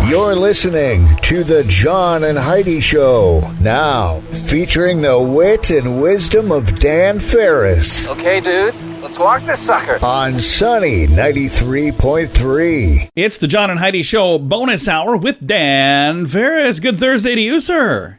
You're listening to the John and Heidi Show. Now, featuring the wit and wisdom of Dan Ferris. Okay, dudes, let's walk this sucker. On Sunny 93.3. It's the John and Heidi Show bonus hour with Dan Ferris. Good Thursday to you, sir.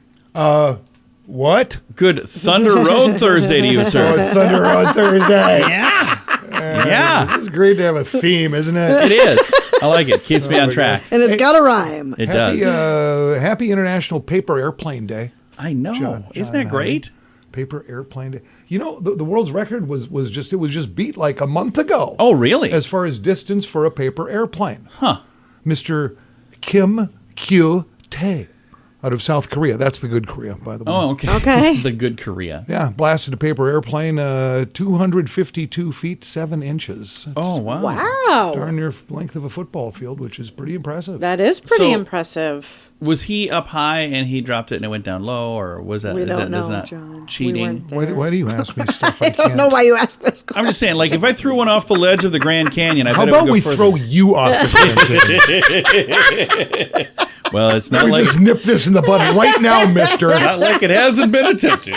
What? Good Thunder Road Thursday to you, sir. Oh, it's Thunder Road Thursday. Yeah. Yeah. It's great to have a theme, isn't it? It is. I like it. Keeps me on track. And it's got a rhyme. It does. Happy International Paper Airplane Day. I know. Isn't that great? Paper Airplane Day. You know, the world's record was just beat like a month ago. Oh, really? As far as distance for a paper airplane. Huh. Mr. Kim Kyu-tae out of South Korea. That's the good Korea, by the way. Oh, okay. Okay. The good Korea. Yeah, blasted a paper airplane 252 feet, 7 inches. That's Oh, wow. Wow. darn near length of a football field, which is pretty impressive. That is pretty So- impressive. Was he up high and he dropped it and it went down low, or was that, We don't that's know, not John. We cheating? weren't there. Why do you ask me stuff I I can't? don't know why you asked this question. I'm just saying, like, if I threw one off the ledge of the Grand Canyon, I How bet it about would go we further. throw you off the Canyon? Well, it's not We like just nip this in the bud right now, mister. not like it hasn't been attempted.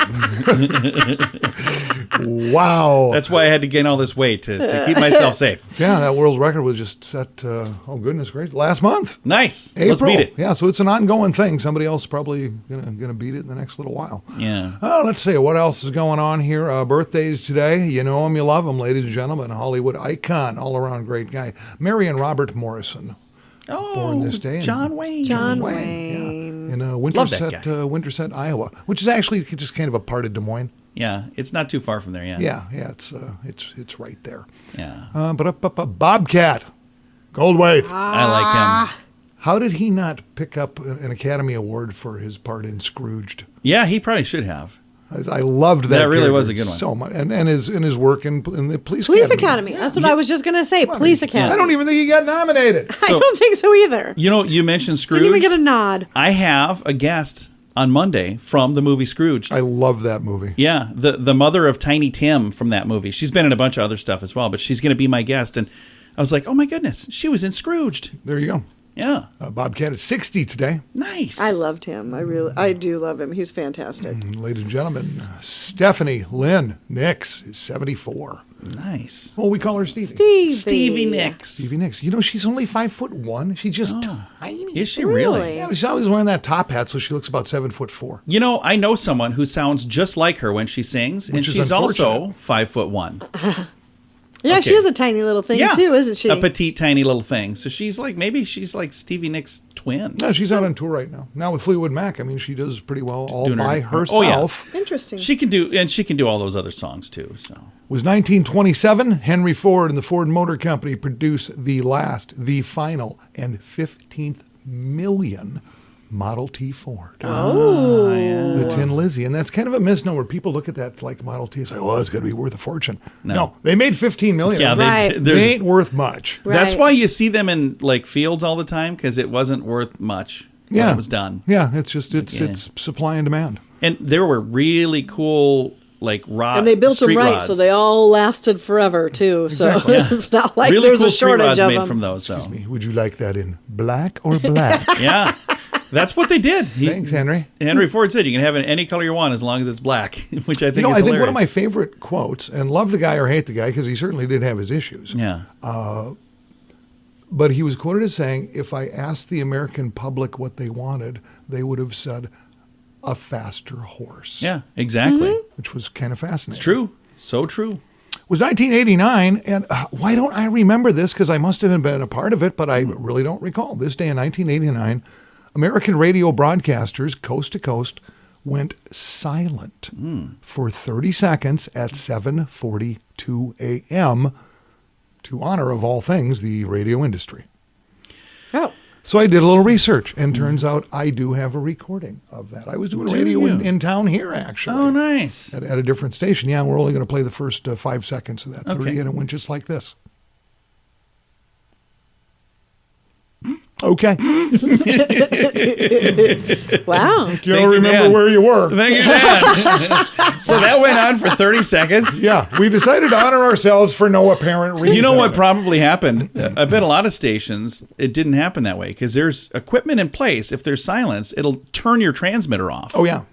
Wow. That's why I had to gain all this weight to keep myself safe. Yeah, that world's record was just set, oh goodness gracious, last month. Nice. April. Let's beat it. Yeah, so it's an ongoing thing. Somebody else is probably gonna beat it in the next little while. Yeah. Let's see, what else is going on here? Birthdays today. You know him, you love him, ladies and gentlemen. Hollywood icon, all-around great guy. Mary and Robert Morrison. Oh, Born this day. John Wayne. John Yeah, Wayne. in Love that Winterset, guy. Winterset, Iowa, which is actually just kind of a part of Des Moines. Yeah, it's not too far from there. Yeah. Yeah, it's right there. Yeah. Bobcat Goldthwait. I like him. How did he not pick up an Academy Award for his part in Scrooged? Yeah, he probably should have. I loved that. That really character was a good one. so much, and his work in the Police Academy. That's what I was just going to say. Police Academy. I don't even think he got nominated. I don't think so either. You know, you mentioned Scrooge. Didn't even get a nod. I have a guest on Monday from the movie Scrooge. I love that movie. Yeah, the mother of Tiny Tim from that movie. She's been in a bunch of other stuff as well, but she's going to be my guest. And I was like, oh my goodness, she was in Scrooged. There you go. Yeah. Bobcat is 60 today. Nice. I loved him. I do love him. He's fantastic. Ladies and gentlemen, Stephanie Lynn Nicks is 74. Nice. Well, we call her Stevie. Stevie Nicks. Stevie Nicks. You know, she's only 5'1". She's just tiny. Is she really? Yeah, she's always wearing that top hat, so she looks about 7'4". You know, I know someone who sounds just like her when she sings, and Which is she's also unfortunate. 5'1". Yeah, Okay. she is a tiny little thing too, isn't she? A petite, tiny little thing. So maybe she's like Stevie Nicks' twin. No, she's out on tour right now. Now with Fleetwood Mac, I mean, she does pretty well all Doing her- by Oh, yeah. herself. Interesting. She can do all those other songs too. So It was 1927. Henry Ford and the Ford Motor Company produced the final, and 15th million Model T Ford. Oh. The Tin Lizzie. And that's kind of a misnomer. People look at that like Model T and say, well, it's going to be worth a fortune. No, they made 15 million. yeah, Right. They ain't worth much. That's Right. why you see them in like fields all the time, because it wasn't worth much when it was done. Yeah, it's just, it's Yeah. supply and demand. And there were really cool like rock. And they built them street right, rods. so they all lasted forever too. So Exactly. it's not like really there's cool a street shortage rods of made them. from those. So Would you like that in black or black? yeah, that's what they did. Thanks, Henry. Henry Ford said you can have it any color you want as long as it's black, which I think You know, is I think hilarious. one of my favorite quotes, and love the guy or hate the guy, because he certainly did have his issues. Yeah. But he was quoted as saying, if I asked the American public what they wanted, they would have said a faster horse. Yeah, exactly. Which was kind of fascinating. It's true. So true. It was 1989, and why don't I remember this? Because I must have been a part of it, but I really don't recall. This day in 1989, American radio broadcasters, coast to coast, went silent for 30 seconds at 7:42 a.m. to honor, of all things, the radio industry. Oh. So I did a little research, and turns out I do have a recording of that. I was doing Do radio you? in town here, actually. Oh, nice. At a different station. Yeah, we're only going to play the first 5 seconds of that 30, Okay. and it went just like this. Okay. Wow. You don't remember Dan. where you were. Thank you, Dan. So that went on for 30 seconds. Yeah, we decided to honor ourselves for no apparent reason. You know what probably happened? I bet a lot of stations, it didn't happen that way because there's equipment in place. If there's silence, it'll turn your transmitter off. Oh, yeah.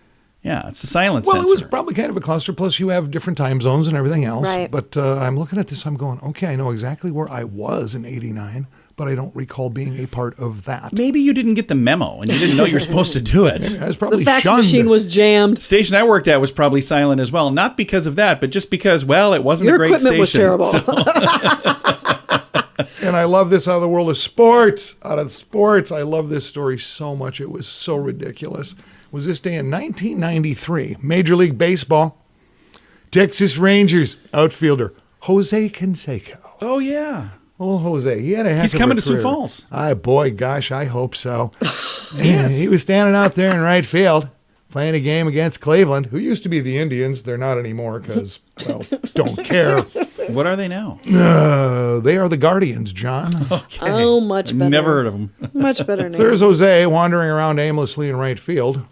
Yeah, it's a silence Well, sensor. it was probably kind of a cluster. Plus, you have different time zones and everything else. Right. But I'm looking at this. I'm going, okay, I know exactly where I was in '89, but I don't recall being a part of that. Maybe you didn't get the memo and you didn't know you're supposed to do it. I was probably The fax shunned. machine was jammed. The station I worked at was probably silent as well. Not because of that, but just because, well, it wasn't Your a great equipment station. was terrible. And I love this out of the world of sports. Out of sports, I love this story so much. It was so ridiculous. It was this day in 1993, Major League Baseball, Texas Rangers outfielder Jose Canseco. Oh, yeah. Oh, Jose, he had a heck He's of coming a to Sioux career. Falls. Boy, gosh, I hope so. Yes. He was standing out there in right field playing a game against Cleveland, who used to be the Indians. They're not anymore because, well, don't care. What are they now? They are the Guardians, John. Okay. Oh, much better. Never heard of them. Much better So name. there's Jose wandering around aimlessly in right field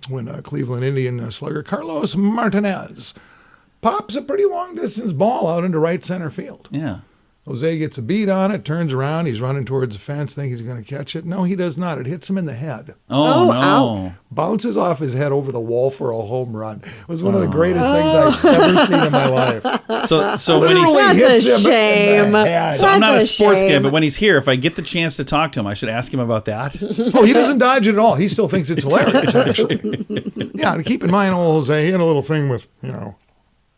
when Cleveland Indian slugger Carlos Martinez pops a pretty long-distance ball out into right center field. Yeah. Jose gets a beat on it, turns around, he's running towards the fence, thinking he's going to catch it. No, he does not. It hits him in the head. Oh, Oh, no. ow. Bounces off his head over the wall for a home run. It was one of the greatest things I've ever seen in my life. So when he's... Literally That's hits a him in the shame. head. So I'm not a That's a sports guy, shame. but when he's here, if I get the chance to talk to him, I should ask him about that. Oh, he doesn't dodge it at all. He still thinks it's hilarious, actually. Yeah, and keep in mind, old Jose, he had a little thing with,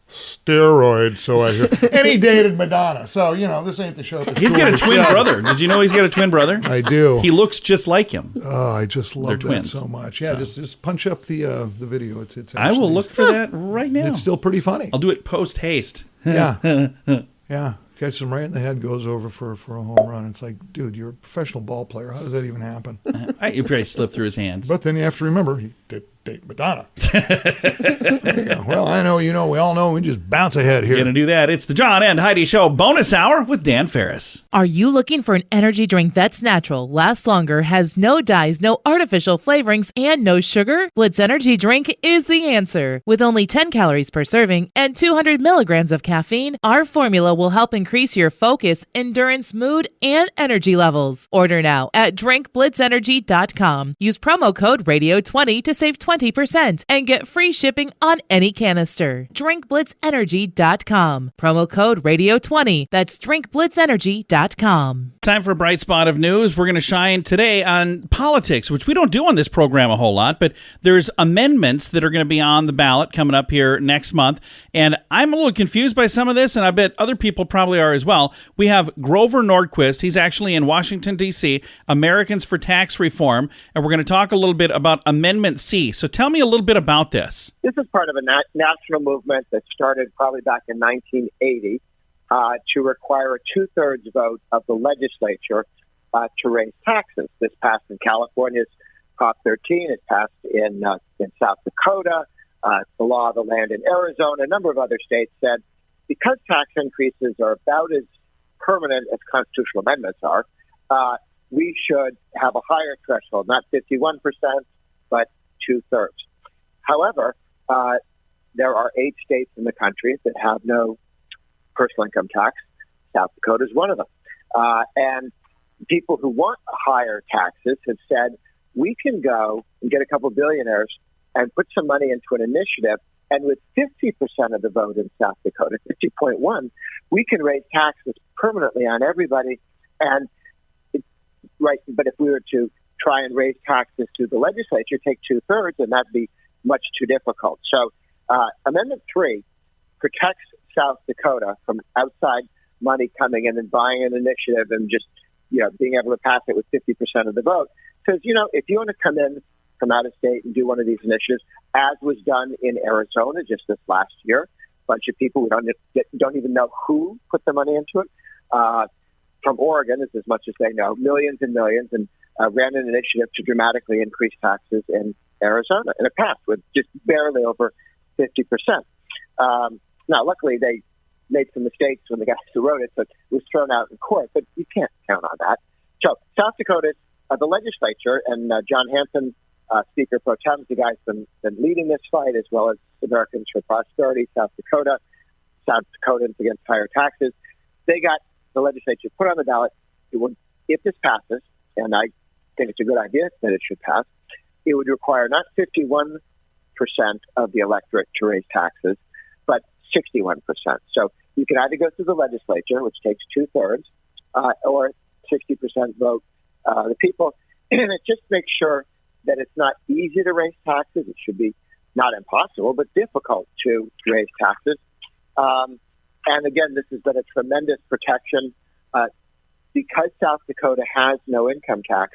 steroids, so I hear. And he dated Madonna, so, this ain't the show. He's got a twin brother. Did you know he's got a twin brother? I do. He looks just like him. Oh, I just love that twins. so much. Yeah, just punch up the video. It's I will actually- look for that right now. It's still pretty funny. I'll do it post haste. Yeah. Yeah. Catch him right in the head, goes over for a home run. It's like, dude, you're a professional ball player. How does that even happen? You probably slipped through his hands. But then you have to remember, he did date Madonna. There you go. Well, I know, we all know. We just bounce ahead here. Gonna do that. It's the John and Heidi Show bonus hour with Dan Ferris. Are you looking for an energy drink that's natural, lasts longer, has no dyes, no artificial flavorings, and no sugar? Blitz Energy Drink is the answer. With only 10 calories per serving and 200 milligrams of caffeine, our formula will help increase your focus, endurance, mood, and energy levels. Order now at drinkblitzenergy.com. Use promo code RADIO20 to save 20% and get free shipping on any canister. drinkblitzenergy.com. Promo code RADIO20. That's drinkblitzenergy.com. Time for a bright spot of news. We're going to shine today on politics, which we don't do on this program a whole lot, but there's amendments that are going to be on the ballot coming up here next month. And I'm a little confused by some of this, and I bet other people probably are as well. We have Grover Nordquist. He's actually in Washington, D.C., Americans for Tax Reform, and we're going to talk a little bit about Amendment C. So tell me a little bit about this. This is part of a national movement that started probably back in 1980 to require a two-thirds vote of the legislature to raise taxes. This passed in California's Prop 13. It passed in South Dakota. The law of the land in Arizona. A number of other states said because tax increases are about as permanent as constitutional amendments are, we should have a higher threshold, not 51%, but two-thirds. However, there are 8 states in the country that have no personal income tax. South Dakota is one of them. And people who want higher taxes have said, we can go and get a couple billionaires and put some money into an initiative, and with 50% of the vote in South Dakota, 50.1, we can raise taxes permanently on everybody. And but if we were to try and raise taxes through the legislature, take two-thirds, and that'd be much too difficult. So Amendment 3 protects South Dakota from outside money coming in and buying an initiative and just being able to pass it with 50% of the vote. Says, if you want to come in from out of state and do one of these initiatives, as was done in Arizona just this last year, a bunch of people who don't even know who put the money into it, from Oregon, as much as they know, millions and millions, and ran an initiative to dramatically increase taxes in Arizona. And it passed with just barely over 50%. Now, luckily, they made some mistakes when the guys who wrote it, so it was thrown out in court, but you can't count on that. So South Dakota's the legislature, and John Hanson, Speaker Pro Tem, the guy's been leading this fight, as well as Americans for Prosperity, South Dakotans against higher taxes. They got the legislature put on the ballot. If this passes, and I think it's a good idea that it should pass, it would require not 51% of the electorate to raise taxes, but 61%. So you can either go through the legislature, which takes 2/3, or 60% vote the people. And it just makes sure that it's not easy to raise taxes. It should be not impossible, but difficult to raise taxes. And again, this has been a tremendous protection. Because South Dakota has no income tax,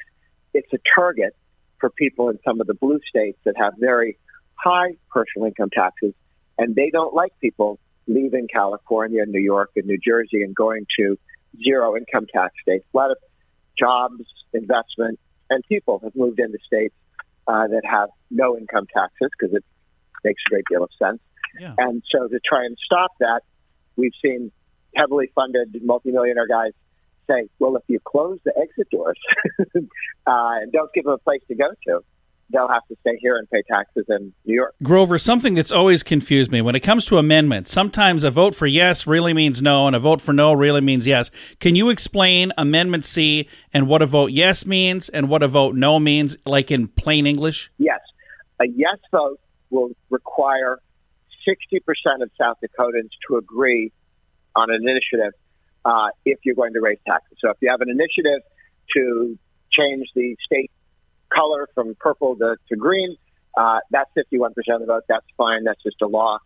it's a target for people in some of the blue states that have very high personal income taxes, and they don't like people leaving California, New York, and New Jersey and going to zero income tax states. A lot of jobs, investment, and people have moved into states that have no income taxes because it makes a great deal of sense. Yeah. And so to try and stop that, we've seen heavily funded multimillionaire guys say, well, if you close the exit doors and don't give them a place to go to, they'll have to stay here and pay taxes in New York. Grover, something that's always confused me when it comes to amendments, sometimes a vote for yes really means no, and a vote for no really means yes. Can you explain Amendment C and what a vote yes means and what a vote no means, like in plain English? Yes. A yes vote will require 60% of South Dakotans to agree on an initiative if you're going to raise taxes. So if you have an initiative to change the state color from purple to green, that's 51% of the vote. That's fine. That's just a law.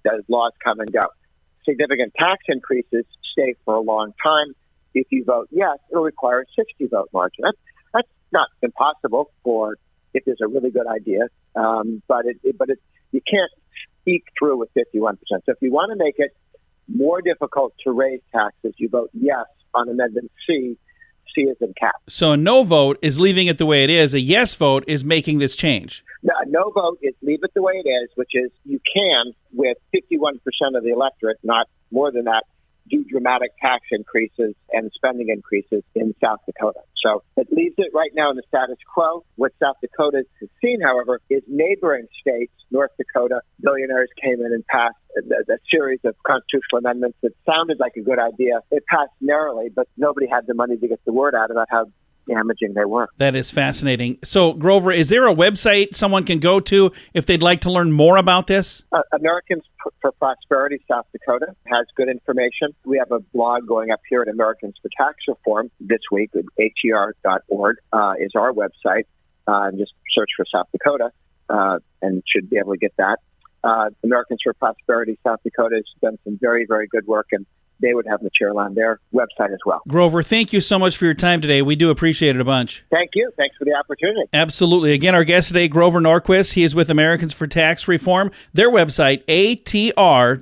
Those laws come and go. Significant tax increases stay for a long time. If you vote yes, it'll require a 60-vote margin. That's not impossible for if there's a really good idea, but you can't eke through with 51%. So if you want to make it more difficult to raise taxes, you vote yes on Amendment C. C is in cap. So a no vote is leaving it the way it is. A yes vote is making this change. A no vote is leave it the way it is, which is you can, with 51% of the electorate, not more than that, do dramatic tax increases and spending increases in South Dakota. So it leaves it right now in the status quo. What South Dakota has seen, however, is neighboring states, North Dakota, billionaires came in and passed a series of constitutional amendments that sounded like a good idea. It passed narrowly, but nobody had the money to get the word out about how damaging they were. That is fascinating. So, Grover, is there a website someone can go to if they'd like to learn more about this? Americans for Prosperity, South Dakota, has good information. We have a blog going up here at Americans for Tax Reform this week. ATR.org is our website. Just search for South Dakota and should be able to get that. Americans for Prosperity, South Dakota has done some very, very good work, and they would have material on their website as well. Grover, thank you so much for your time today. We do appreciate it a bunch. Thank you. Thanks for the opportunity. Absolutely. Again, our guest today, Grover Nordquist. He is with Americans for Tax Reform. Their website, atr.org.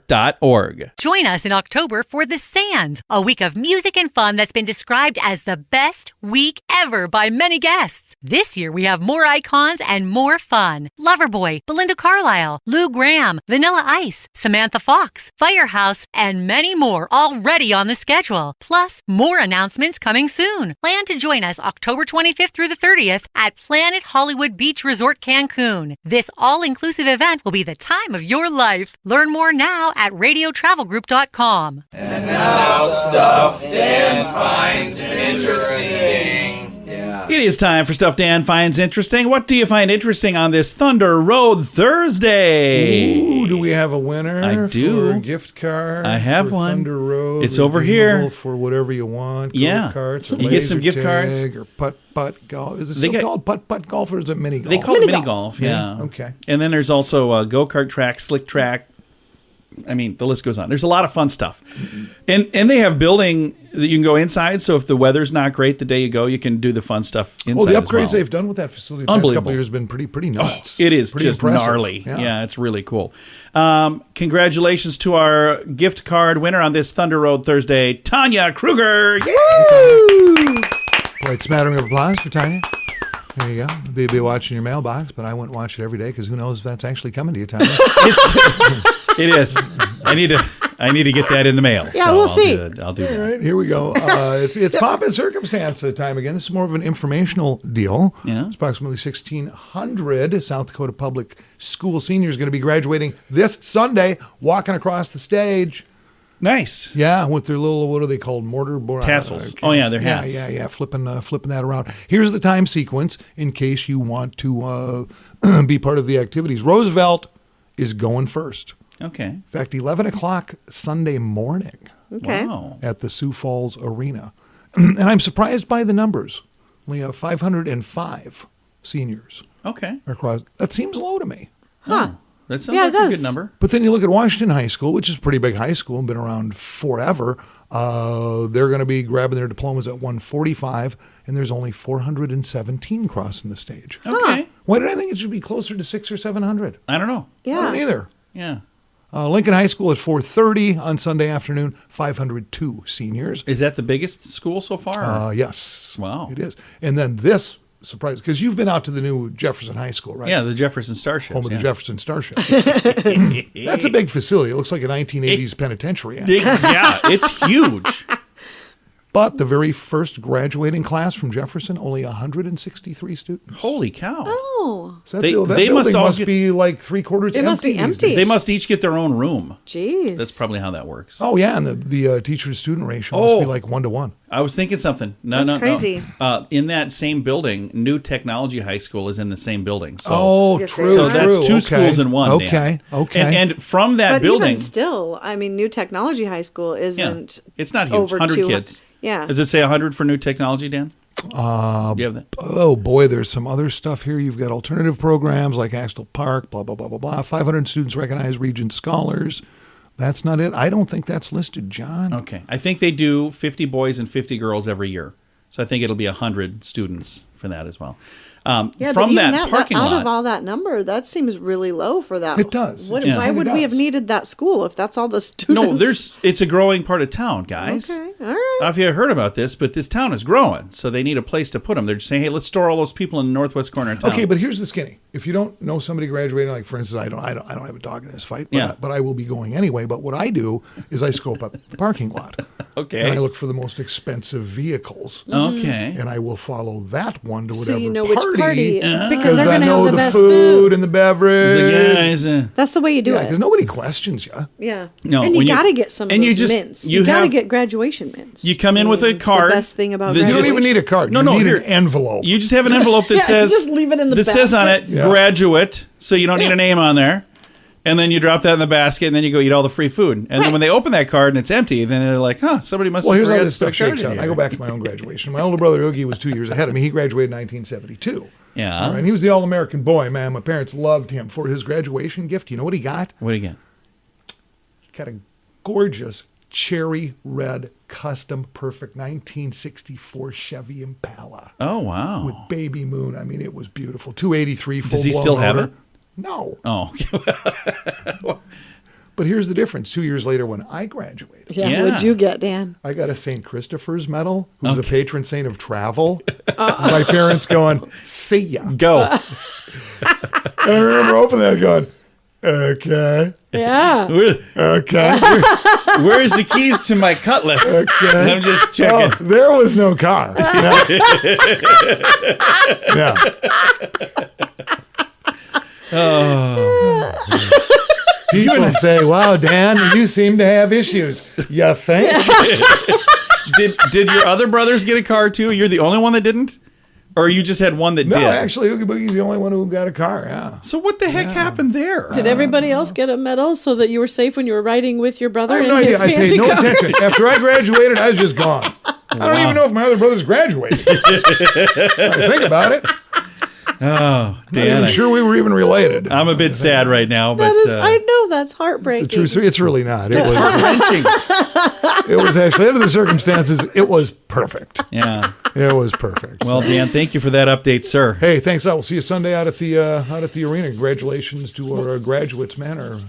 Join us in October for The Sands, a week of music and fun that's been described as the best week ever by many guests. This year, we have more icons and more fun. Loverboy, Belinda Carlisle, Lou Graham, Vanilla Ice, Samantha Fox, Firehouse, and many more already on the schedule. Plus, more announcements coming soon. Plan to join us October 25th through the 30th at Planet Hollywood Beach Resort Cancun. This all-inclusive event will be the time of your life. Learn more now at radiotravelgroup.com. And now stuff Dan finds interesting. It is time for Stuff Dan Finds Interesting. What do you find interesting on this Thunder Road Thursday? Ooh, do we have a winner? I do. For a gift card. I have for one. Thunder Road. It's over here. For whatever you want. Yeah. Go-karts or You get some gift laser cards. tag or putt-putt golf. Is it They still got- called putt-putt golf or is it mini golf? They call it mini golf, yeah. Okay. And then there's also a go-kart track, slick track. I mean, the list goes on. There's a lot of fun stuff. And they have building that you can go inside, so if the weather's not great the day you go, you can do the fun stuff inside. Oh, the as upgrades well. they've done with that facility the past Unbelievable. couple of years have been pretty nuts. It is Pretty just impressive. gnarly. Yeah, it's really cool. Congratulations to our gift card winner on this Thunder Road Thursday, Tanya Kruger. Yay! Right, smattering of applause for Tanya. There you go. Be watching your mailbox, but I wouldn't watch it every day because who knows if that's actually coming to you, Tanya. It is. I need to I need to get that in the mail. Yeah, so we'll see. I'll do All that. right, here we go. It's pomp and circumstance time again. This is more of an informational deal. Yeah. It's approximately 1,600 South Dakota Public School seniors going to be graduating this Sunday, walking across the stage. Nice. Yeah, with their little, what are they called? Mortar Tassels. Oh, yeah, their hats. Yeah, flipping that around. Here's the time sequence in case you want to be part of the activities. Roosevelt is going first. Okay. In fact, 11 o'clock Sunday morning Okay. Wow. at the Sioux Falls Arena. And I'm surprised by the numbers. We have 505 seniors Okay. across. That seems low to me. Huh. That sounds Yeah, like it a does. good number. But then you look at Washington High School, which is a pretty big high school and been around forever. They're going to be grabbing their diplomas at 145, and there's only 417 crossing the stage. Okay. Why did I think it should be closer to 600 or 700? I don't know. I don't Yeah. either. Yeah. Lincoln High School at 430 on Sunday afternoon, 502 seniors. Is that the biggest school so far? Yes. Wow. It is. And then this surprise, because you've been out to the new Jefferson High School, right? Yeah, the Jefferson Starships. Home of yeah. the Jefferson Starship. That's a big facility. It looks like a 1980s penitentiary. actually. Yeah, it's huge. But the very first graduating class from Jefferson, only 163 students. Holy cow. Oh, So that They- that they must building all must get- be like three-quarters It must be these empty. days. They must each get their own room. jeez. That's probably how that works. Oh, yeah, and the teacher-to-student ratio must be Oh. like 1-to-1. I was thinking something. No, That's crazy. No. In that same building, New Technology High School is in the same building. So, Oh, Yes, true, they so are. that's true. two Okay. schools in one. Dan. Okay, okay. And from that but building, even still, I mean, New Technology High School yeah, isn't it's not huge. over 100 200 kids. Yeah. Does it say 100 for New Technology, Dan? Do you have that? Oh boy, there's some other stuff here. You've got alternative programs like Axtell Park, blah, blah, blah, blah, blah. 500 students recognized Regent Scholars. That's not it. I don't think that's listed, John. Okay. I think they do 50 boys and 50 girls every year. So I think it'll be 100 students for that as well. Yeah, from but even that that parking out lot, of all that number, that seems really low for that. It does. Yeah. Why It would we have does. needed that school if that's all the students? no, it's a growing part of town, guys. Okay, all right. I don't know if you heard about this, but this town is growing, so they need a place to put them. They're just saying, hey, let's store all those people in the northwest corner of town. Okay, but here's the skinny. If you don't know somebody graduating, like for instance, I don't have a dog in this fight, but, Yeah. but I will be going anyway. But what I do is I scope up the parking lot. Okay. And I look for the most expensive vehicles. Okay. And I will follow that one to So whatever you know which party, because because they're I going to know have the the best food and the beverage. The guys, That's the way you do Yeah, it. because nobody questions you. Yeah. No, and you when you- got to get some of and those you just- mints. you You got to have- get graduation mints. You come in with a It's card. The best thing about that You graduation. don't even need a card. No, you no, need here- an envelope. You just have an envelope that Yeah, says just leave it in the that says on it basket. Yeah. graduate, so you don't need a name on there. And then you drop that in the basket, and then you go eat all the free food. And then Right. when they open that card and it's empty, then they're like, "Huh, somebody must." Well, have here's how forgot this to put stuff a card shakes in out. I here. go back to my own graduation. My older brother Oogie was 2 years ahead of me. He graduated in 1972. Yeah. All right, and he was the All-American boy, man. My parents loved him for his graduation gift. You know what he got? What do you get? He got a gorgeous cherry red custom perfect 1964 Chevy Impala Oh wow. with baby moon. I mean, it was beautiful. 283 full. Does he still have it? No. Oh. But here's the difference. 2 years later, when I graduated, Yeah, Yeah. what'd you get, Dan? I got a St. Christopher's medal, who's the Okay. patron saint of travel. My parents going, see ya. Go. And I remember opening that going, okay, Yeah. okay, Where's the keys to my cutlass? okay. I'm just Oh, checking. there was no car. Yeah. People say, wow, Dan, you seem to have issues. You think? Did your other brothers get a car too? You're the only one that didn't? Or you just had one that No, did? actually, Oogie Boogie's the only one who got a car, yeah. So what the heck happened there? Did everybody else get a medal so that you were safe when you were riding with your brother I have in no his idea. I fancy paid no car? attention. After I graduated, I was just gone. I don't even know if my other brothers graduated. I think about it. Oh, Not Dan, even sure we were even related. I'm a bit sad right now, but That is, I know that's heartbreaking. It's a true story. It's really not. It was. wrenching. It was actually under the circumstances. It was perfect. Yeah. It was perfect. Well, Dan, thank you for that update, sir. Hey, thanks. I will see you Sunday out at the arena. Congratulations to our graduates, man.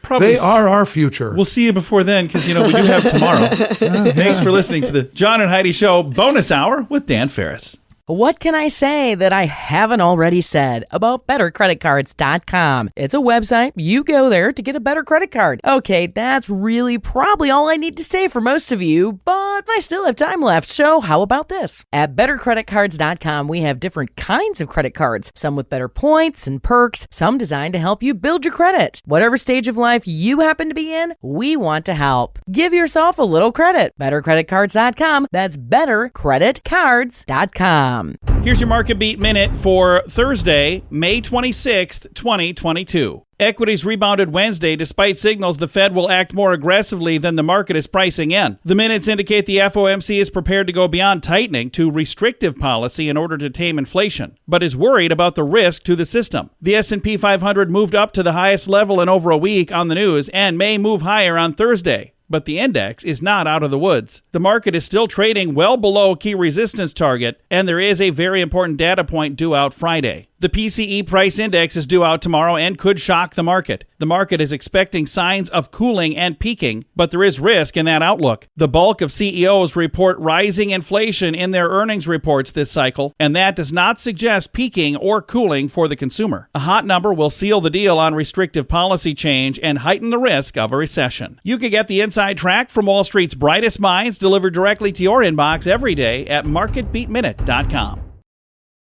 Probably They are our future. We'll see you before then because, we do have tomorrow. Thanks for listening to the John and Heidi Show bonus hour with Dan Ferris. What can I say that I haven't already said about BetterCreditCards.com? It's a website. You go there to get a better credit card. Okay, that's really probably all I need to say for most of you, but I still have time left, so how about this? At BetterCreditCards.com, we have different kinds of credit cards, some with better points and perks, some designed to help you build your credit. Whatever stage of life you happen to be in, we want to help. Give yourself a little credit. BetterCreditCards.com. That's BetterCreditCards.com. Here's your Market Beat Minute for Thursday, May 26th, 2022. Equities rebounded Wednesday despite signals the Fed will act more aggressively than the market is pricing in. The minutes indicate the FOMC is prepared to go beyond tightening to restrictive policy in order to tame inflation, but is worried about the risk to the system. The S&P 500 moved up to the highest level in over a week on the news and may move higher on Thursday. But the index is not out of the woods. The market is still trading well below key resistance target, and there is a very important data point due out Friday. The PCE price index is due out tomorrow and could shock the market. The market is expecting signs of cooling and peaking, but there is risk in that outlook. The bulk of CEOs report rising inflation in their earnings reports this cycle, and that does not suggest peaking or cooling for the consumer. A hot number will seal the deal on restrictive policy change and heighten the risk of a recession. You can get the inside track from Wall Street's brightest minds delivered directly to your inbox every day at MarketBeatMinute.com.